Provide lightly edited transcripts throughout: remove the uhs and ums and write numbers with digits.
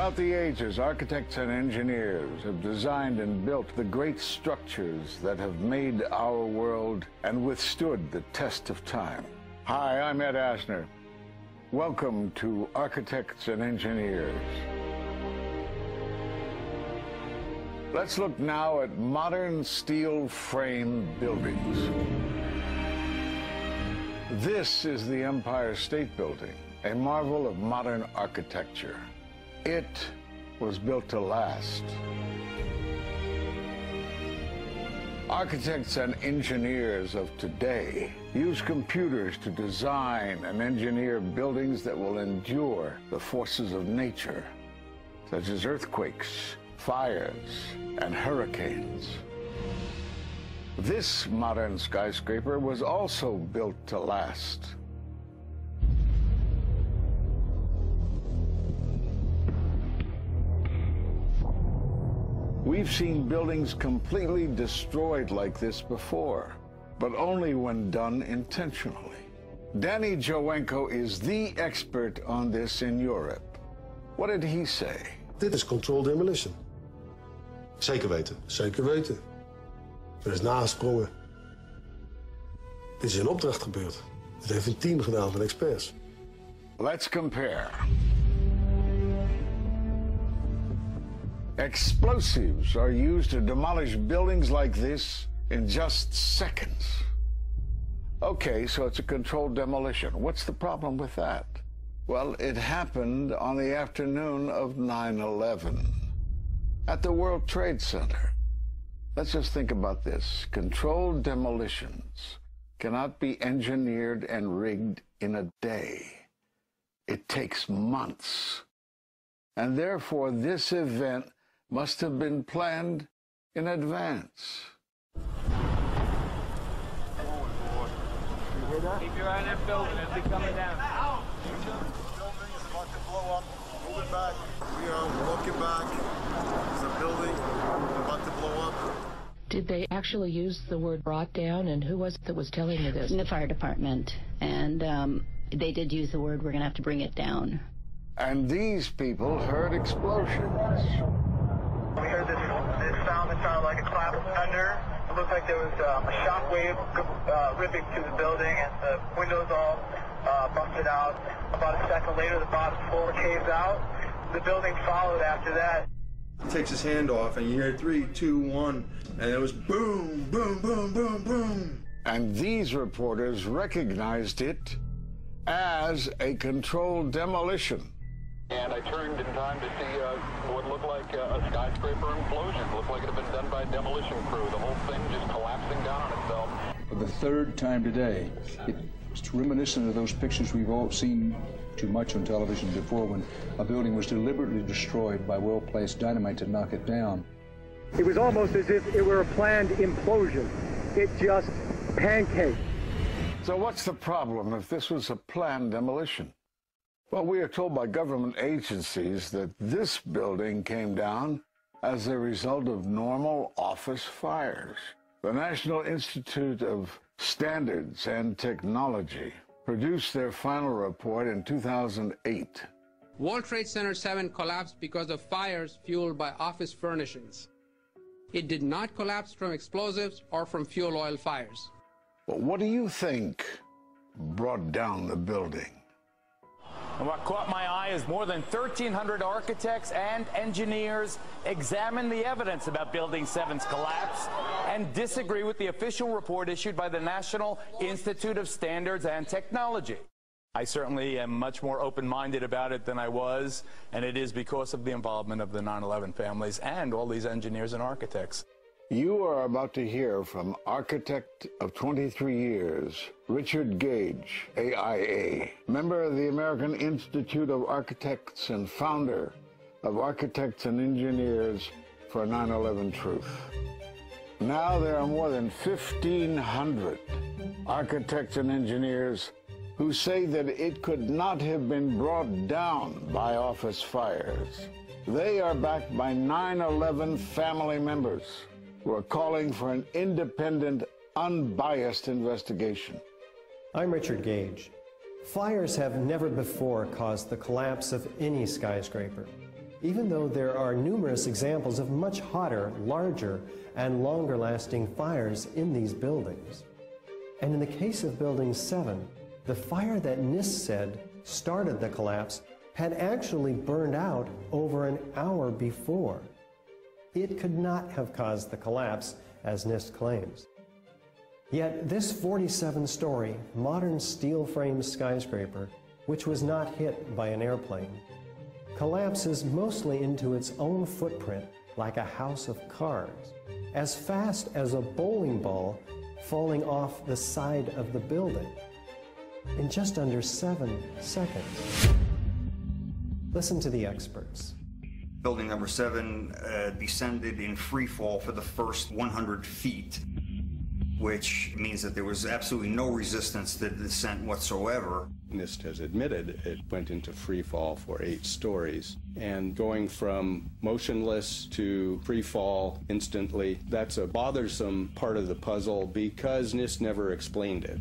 Throughout the ages, architects and engineers have designed and built the great structures that have made our world and withstood the test of time. Hi, I'm Ed Asner. Welcome to Architects and Engineers. Let's look now at modern steel frame buildings. This is the Empire State Building, a marvel of modern architecture. It was built to last. Architects and engineers of today use computers to design and engineer buildings that will endure the forces of nature, such as earthquakes, fires, and hurricanes. This modern skyscraper was also built to last. We've seen buildings completely destroyed like this before, but only when done intentionally. Danny Jowenko is the expert on this in Europe. What did he say? Dit is controlled demolition. Zeker weten. Zeker weten. Er is nagesprongen. Dit is in opdracht gebeurd. Dit heeft een team gedaan van experts. Let's compare. Explosives are used to demolish buildings like this in just seconds. Okay, so it's a controlled demolition. What's the problem with that? Well, it happened on the afternoon of 9/11 at the World Trade Center. Let's just think about this. Controlled demolitions cannot be engineered and rigged in a day. It takes months. And therefore, this event must have been planned in advance. You hear that? Keep your eye on that building. It'll be coming down. The building is about to blow up. Moving back. We are walking back. There's a building about to blow up. Did they actually use the word brought down, and who was it that was telling you this? In the fire department, and they did use the word, we're going to have to bring it down. And these people heard explosions. We heard this sound that sounded like a clap of thunder. It looked like there was a shock wave ripping through the building, and the windows all busted out. About a second later, the bottom floor caves out. The building followed after that. He takes his hand off, and you hear 3, 2, 1, and it was boom, boom, boom, boom, boom. And these reporters recognized it as a controlled demolition. And I turned in time to see what looked like a skyscraper implosion. It looked like it had been done by a demolition crew. The whole thing just collapsing down on itself. For the third time today, it's reminiscent of those pictures we've all seen too much on television before, when a building was deliberately destroyed by well-placed dynamite to knock it down. It was almost as if it were a planned implosion. It just pancaked. So what's the problem if this was a planned demolition? Well, we are told by government agencies that this building came down as a result of normal office fires. The National Institute of Standards and Technology produced their final report in 2008. World Trade Center 7 collapsed because of fires fueled by office furnishings. It did not collapse from explosives or from fuel oil fires. But what do you think brought down the building? And what caught my eye is more than 1,300 architects and engineers examine the evidence about Building 7's collapse and disagree with the official report issued by the National Institute of Standards and Technology. I certainly am much more open-minded about it than I was, and it is because of the involvement of the 9/11 families and all these engineers and architects. You are about to hear from architect of 23 years, Richard Gage, AIA, member of the American Institute of Architects and founder of Architects and Engineers for 9/11 Truth. Now there are more than 1,500 architects and engineers who say that it could not have been brought down by office fires. They are backed by 9/11 family members who are calling for an independent, unbiased investigation. I'm Richard Gage. Fires have never before caused the collapse of any skyscraper. even though there are numerous examples of much hotter, larger, and longer-lasting fires in these buildings. And in the case of Building 7, the fire that NIST said started the collapse had actually burned out over an hour before. It could not have caused the collapse, as NIST claims. Yet this 47-story, modern steel-framed skyscraper, which was not hit by an airplane, collapses mostly into its own footprint like a house of cards, as fast as a bowling ball falling off the side of the building, in just under 7 seconds. Listen to the experts. Building number 7 descended in free fall for the first 100 feet, which means that there was absolutely no resistance to the descent whatsoever. NIST has admitted it went into free fall for 8 stories. And going from motionless to free fall instantly, that's a bothersome part of the puzzle because NIST never explained it.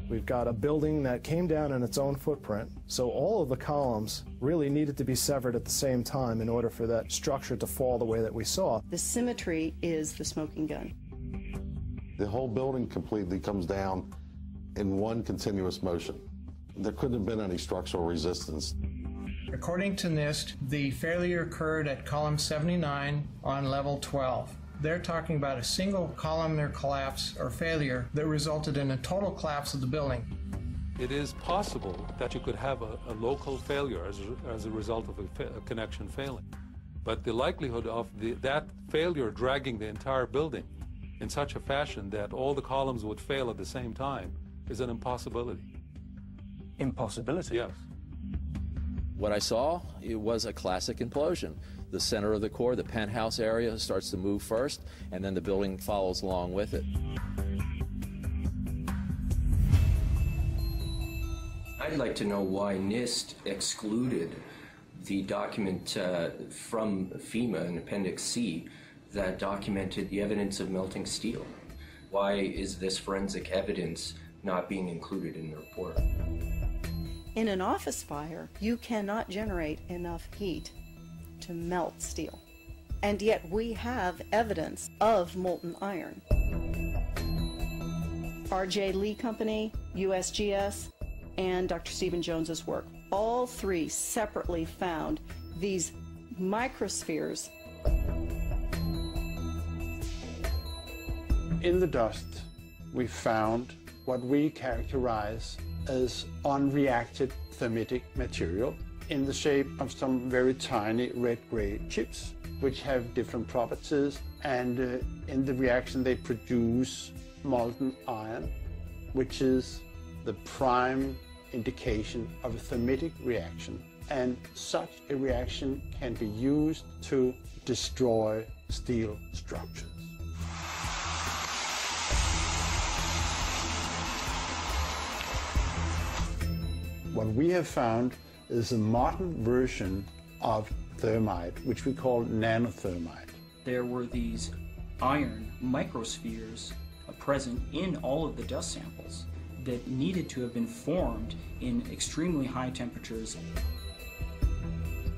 We've got a building that came down in its own footprint, so all of the columns really needed to be severed at the same time in order for that structure to fall the way that we saw. The symmetry is the smoking gun. The whole building completely comes down in one continuous motion. There couldn't have been any structural resistance. According to NIST, the failure occurred at column 79 on level 12. They're talking about a single columnar collapse or failure that resulted in a total collapse of the building. It is possible that you could have a local failure as a result of a connection failing. But the likelihood of that failure dragging the entire building in such a fashion that all the columns would fail at the same time is an impossibility. Impossibility? Yes. What I saw, it was a classic implosion. The center of the core, the penthouse area, starts to move first, and then the building follows along with it. I'd like to know why NIST excluded the document from FEMA in Appendix C that documented the evidence of melting steel. Why is this forensic evidence not being included in the report? In an office fire, you cannot generate enough heat to melt steel. And yet we have evidence of molten iron. R.J. Lee Company, USGS, and Dr. Stephen Jones's work, all 3 separately found these microspheres. In the dust, we found what we characterize as unreacted thermitic material in the shape of some very tiny red-gray chips, which have different properties, and in the reaction they produce molten iron, which is the prime indication of a thermitic reaction. And such a reaction can be used to destroy steel structures. What we have found is a modern version of thermite, which we call nanothermite. There were these iron microspheres present in all of the dust samples that needed to have been formed in extremely high temperatures.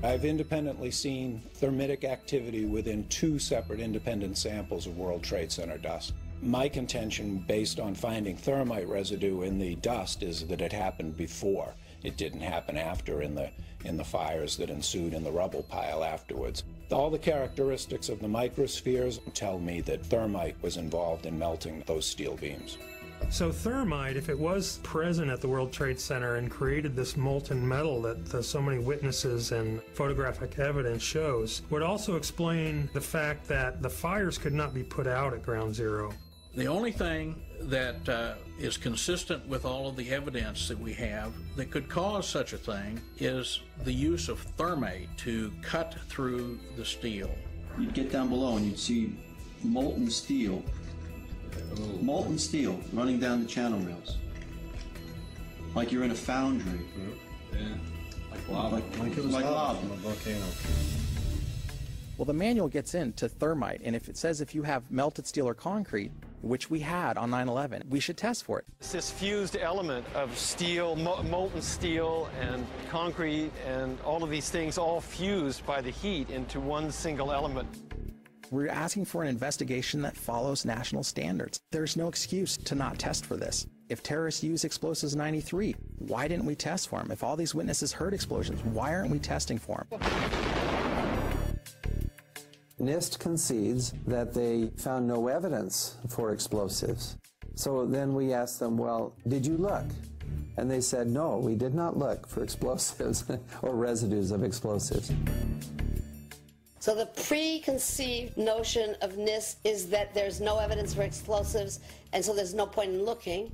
I've independently seen thermitic activity within 2 separate independent samples of World Trade Center dust. My contention, based on finding thermite residue in the dust, is that it happened before. It didn't happen after in the fires that ensued in the rubble pile afterwards. All the characteristics of the microspheres tell me that thermite was involved in melting those steel beams. So thermite, if it was present at the World Trade Center and created this molten metal that so many witnesses and photographic evidence shows, would also explain the fact that the fires could not be put out at Ground Zero. The only thing that is consistent with all of the evidence that we have that could cause such a thing is the use of thermite to cut through the steel. You'd get down below and you'd see molten steel running down the channel rails. Like you're in a foundry. Yeah. Like lava. Like it was lava from a volcano. Well, the manual gets into thermite, and if it says if you have melted steel or concrete, which we had on 9/11. We should test for it. It's this fused element of steel, molten steel and concrete and all of these things all fused by the heat into one single element. We're asking for an investigation that follows national standards. There's no excuse to not test for this. If terrorists used explosives in '93, why didn't we test for them? If all these witnesses heard explosions, why aren't we testing for them? NIST concedes that they found no evidence for explosives. So then we asked them, well, did you look? And they said, no, we did not look for explosives or residues of explosives. So the preconceived notion of NIST is that there's no evidence for explosives, and so there's no point in looking.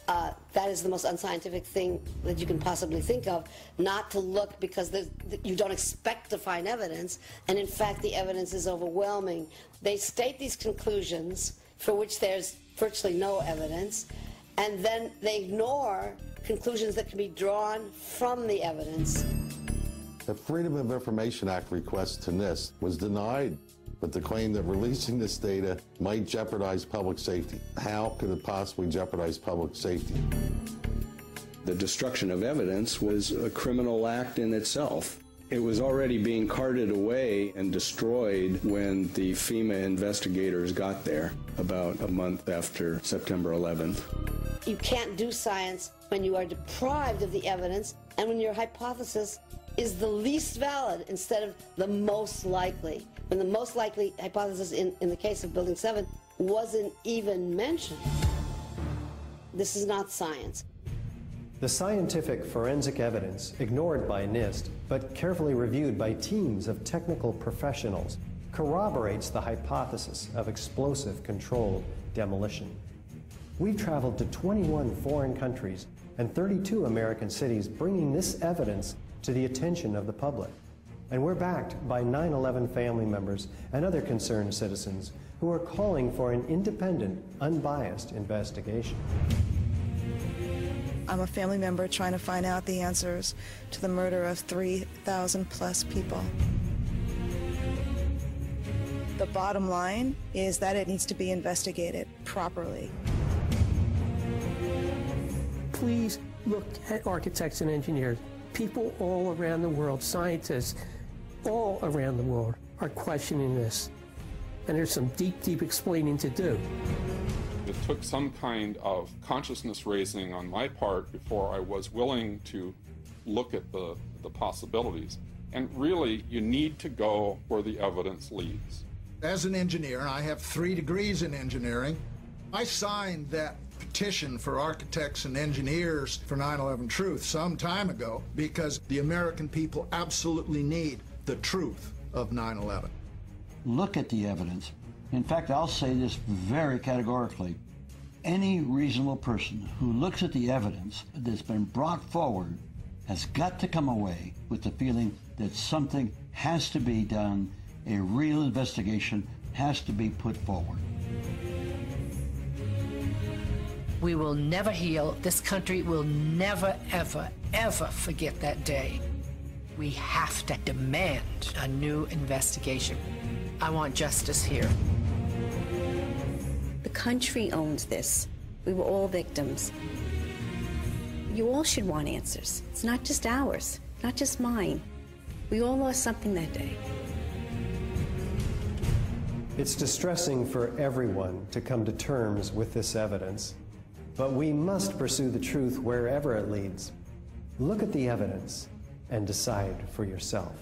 That is the most unscientific thing that you can possibly think of, not to look because you don't expect to find evidence, and in fact the evidence is overwhelming. They state these conclusions for which there's virtually no evidence, and then they ignore conclusions that can be drawn from the evidence. The Freedom of Information Act request to NIST was denied, but the claim that releasing this data might jeopardize public safety. How could it possibly jeopardize public safety? The destruction of evidence was a criminal act in itself. It was already being carted away and destroyed when the FEMA investigators got there about a month after September 11th. You can't do science when you are deprived of the evidence and when your hypothesis is the least valid instead of the most likely. When the most likely hypothesis in the case of Building 7 wasn't even mentioned. This is not science. The scientific forensic evidence, ignored by NIST, but carefully reviewed by teams of technical professionals, corroborates the hypothesis of explosive controlled demolition. We've traveled to 21 foreign countries and 32 American cities, bringing this evidence to the attention of the public. And we're backed by 9/11 family members and other concerned citizens who are calling for an independent, unbiased investigation. I'm a family member trying to find out the answers to the murder of 3,000 plus people. The bottom line is that it needs to be investigated properly. Please look at architects and engineers. People all around the world, scientists all around the world are questioning this. And there's some deep, deep explaining to do. It took some kind of consciousness raising on my part before I was willing to look at the possibilities. And really, you need to go where the evidence leads. As an engineer, I have 3 degrees in engineering. I signed that petition for architects and engineers for 9/11 Truth some time ago because the American people absolutely need the truth of 9/11. Look at the evidence. In fact, I'll say this very categorically. Any reasonable person who looks at the evidence that's been brought forward has got to come away with the feeling that something has to be done, a real investigation has to be put forward. We will never heal. This country will never, ever, ever forget that day. We have to demand a new investigation. I want justice here. The country owns this. We were all victims. You all should want answers. It's not just ours, not just mine. We all lost something that day. It's distressing for everyone to come to terms with this evidence, but we must pursue the truth wherever it leads. Look at the evidence and decide for yourself.